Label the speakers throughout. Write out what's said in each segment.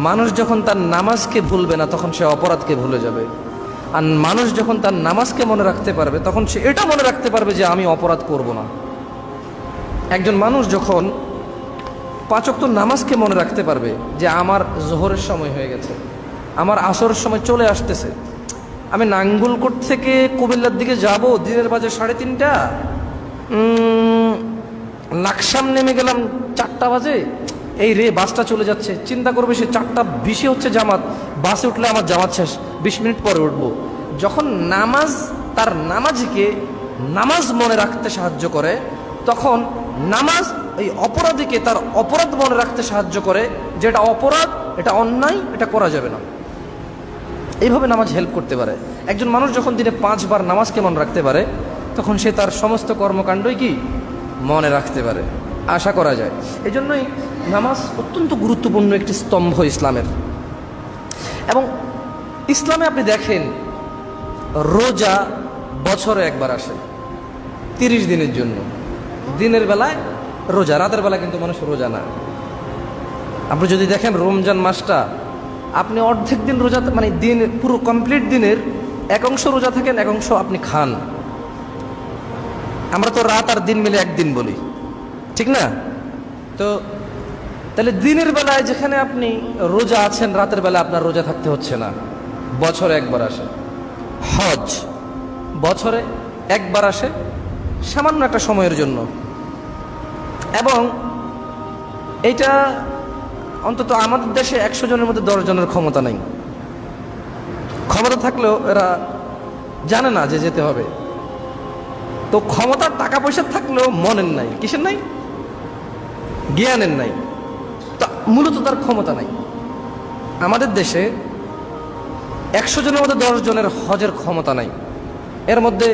Speaker 1: মানুষ যখন তার নামাজকে ভুলবে না তখন সে অপরাধকে ভুলে যাবে। আর মানুষ যখন তার নামাজকে মনে রাখতে পারবে তখন সে এটা মনে রাখতে পারবে যে আমি অপরাধ করব না। একজন মানুষ যখন 5 ওয়াক্ত নামাজকে মনে রাখতে পারবে যে আমার জোহরের সময় হয়ে গেছে, আমার আসরের সময় চলে আসতেছে, আমি নাঙ্গলকোট থেকে কুমিল্লার দিকে যাব, দিনের বাজে 3:30, লাকসাম নেমে গেলাম 4টা বাজে, এই রে বাসটা চলে যাচ্ছে, চিন্তা করবে সে 4:20 হচ্ছে জামাত, বাসে উঠলে আমার জামাত শেষ, 20 মিনিট পরে উঠবো। যখন নামাজ তার নামাজিকে নামাজ মনে রাখতে সাহায্য করে, তখন নামাজ এই অপরাধীকে তার অপরাধ মনে রাখতে সাহায্য করে, যে এটা অপরাধ, এটা অন্যায়, এটা করা যাবে না। এইভাবে নামাজ হেল্প করতে পারে। একজন মানুষ যখন দিনে 5 বার নামাজকে মনে রাখতে পারে তখন সে তার সমস্ত কর্মকাণ্ডই কি মনে রাখতে পারে, আশা করা যায়। এই জন্যই নামাজ অত্যন্ত গুরুত্বপূর্ণ একটি স্তম্ভ ইসলামের। এবং ইসলামে আপনি দেখেন রোজা বছরে একবার আসে 30 দিনের জন্য। দিনের বেলায় রোজা, রাতের বেলা কিন্তু মানুষ রোজা না। আপনি যদি দেখেন রমজান মাসটা, আপনি অর্ধেক দিন রোজা, মানে দিন পুরো কমপ্লিট দিনের এক অংশ রোজা থাকেন, এক অংশ আপনি খান। আমরা তো রাত আর দিন মিলে একদিন বলি, ঠিক না? তো তাহলে দিনের বেলায় যেখানে আপনি রোজা আছেন, রাতের বেলা আপনার রোজা থাকতে হচ্ছে না। বছরে একবার আসে হজ, বছরে একবার আসে সামান্য একটা সময়ের জন্য। এবং এইটা অন্তত আমাদের দেশে 100 জনের মধ্যে 10 জনের ক্ষমতা নেই। ক্ষমতা থাকলেও এরা জানে না যে যেতে হবে। তো ক্ষমতার টাকা পয়সা থাকলেও মনের নাই, কিসের নাই? জ্ঞানের নাই। তা মূলত তার ক্ষমতা নাই। আমাদের দেশে 100 জনের মধ্যে 10 জনের হজের ক্ষমতা নাই। এর মধ্যে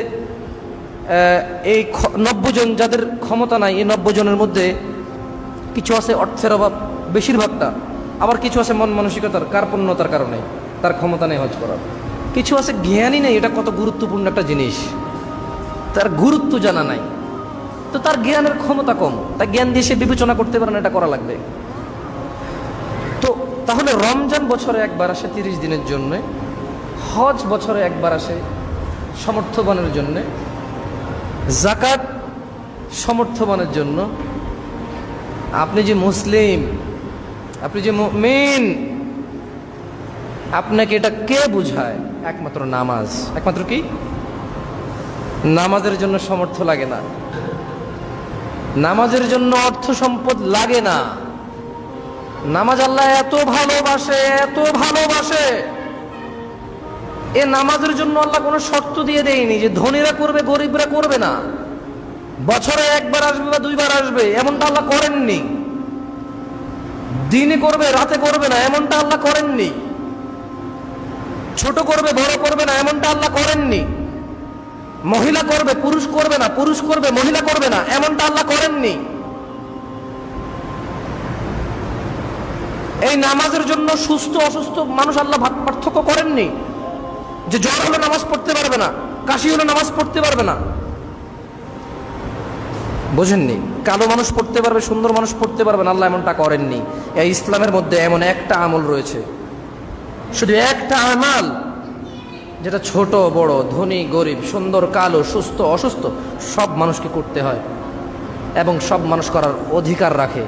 Speaker 1: এই 90 জন যাদের ক্ষমতা নাই, এই 90 জনের মধ্যে কিছু আছে অর্থের অভাব, বেশিরভাগটা। আবার কিছু আছে মন মানসিকতার কার্পণ্যতার কারণে তার ক্ষমতা নেই হজ করার। কিছু আছে জ্ঞানই নেই, এটা কত গুরুত্বপূর্ণ একটা জিনিস, তার গুরুত্ব জানা নাই। তো তার জ্ঞানের ক্ষমতা কম, তার জ্ঞান দিয়ে সে বিবেচনা করতে পারে না এটা করা লাগবে। তো তাহলে রমজান বছরে একবার আসে 30 দিনের জন্য, হজ বছরে একবার আসে সমর্থবানের জন্য, যাকাত সমর্থবানের জন্য। আপনি যে মুসলিম, আপনি যে মুমিন, আপনাকে এটা কে বুঝায়? একমাত্র নামাজ। একমাত্র কি? নামাজের জন্য সামর্থ্য লাগে না, নামাজের জন্য অর্থ সম্পদ লাগে না। নামাজ আল্লাহ এত ভালোবাসে, এত ভালোবাসে, এ নামাজের জন্য আল্লাহ কোনো শর্ত দিয়ে দেয়নি যে ধনীরা করবে গরিবরা করবে না, বছরে একবার আসবে বা 2 বার আসবে, এমনটা আল্লাহ করেননি। দিনে করবে রাতে করবে না, এমনটা আল্লাহ করেননি। ছোট করবে বড় করবে না, এমনটা আল্লাহ করেননি। মহিলা করবে পুরুষ করবে না, পুরুষ করবে মহিলা করবে না, এমনটা আল্লাহ করেননি। এই নামাজের জন্য সুস্থ অসুস্থ মানুষ আল্লাহ ভাগ পার্থক্য করেননি, যে জ্বর হলে নামাজ পড়তে পারবে না, কাশি হলে নামাজ পড়তে পারবে না। বোঝেননি? কালো মানুষ পড়তে পারবে, সুন্দর মানুষ পড়তে পারবে না, আল্লাহ এমনটা করেননি। এই ইসলামের মধ্যে এমন একটা আমল রয়েছে, শুধু একটা আমাল, যেটা ছোট বড়, ধনী গরিব, সুন্দর কালো, সুস্থ অসুস্থ সব মানুষকে করতে হয় এবং সব মানুষ করার অধিকার রাখে।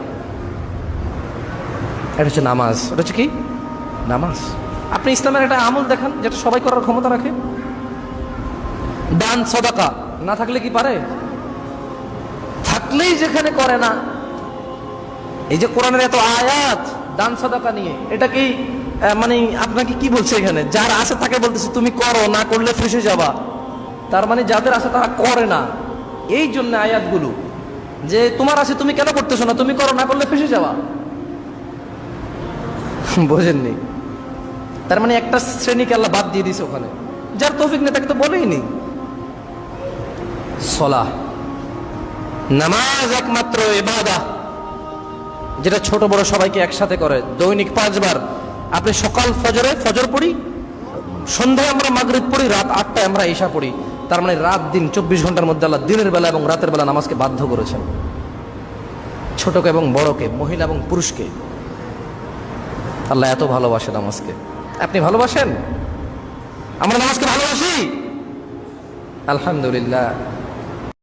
Speaker 1: এটা হচ্ছে নামাজ। এটা হচ্ছে কি? নামাজ। আপনি ইসলামের একটা আমল দেখান যেটা সবাই করার ক্ষমতা রাখে। দান সাদাকা না থাকলে কি পারে? থাকলেই যেখানে করে না। এই যে কোরআনের এত আয়াত দান সাদাকা নিয়ে, এটা কি মানে আপনাকে কি বলছে এখানে? যার আছে তাকে বলতেছে তুমি করো, না করলে ফেঁসে যাবা। তার মানে যাদের আছে তারা করে না। এই জন্য আয়াতগুলো যে তোমার আছে তুমি কেন করতেছো না, তুমি করো, না করলে ফেঁসে যাবা। বোঝেননি? তার মানে একটা শ্রেণীকে আল্লাহ বাদ দিয়ে দিছে ওখানে, যার তৌফিক নেই তাকে তো বলেই নি। সলাহ, নামাজ একমাত্র ইবাদত যেটা ছোট বড় সবাইকে একসাথে করে। দৈনিক 5 বার। আপনি সকাল ফজরে ফজর পড়ি, সন্ধ্যায় আমরা মাগরিব পড়ি, রাত 8টায় আমরা ইশা পড়ি। তার মানে রাত দিন 24 ঘন্টার মধ্যে আল্লাহ দিনের বেলা এবং রাতের বেলা নামাজকে বাধ্য করেছেন, ছোটকে এবং বড়কে, মহিলা এবং পুরুষকে। আল্লাহ এত ভালোবাসে নামাজকে। আপনি ভালোবাসেন? আমরা নামাজকে ভালোবাসি, আলহামদুলিল্লাহ।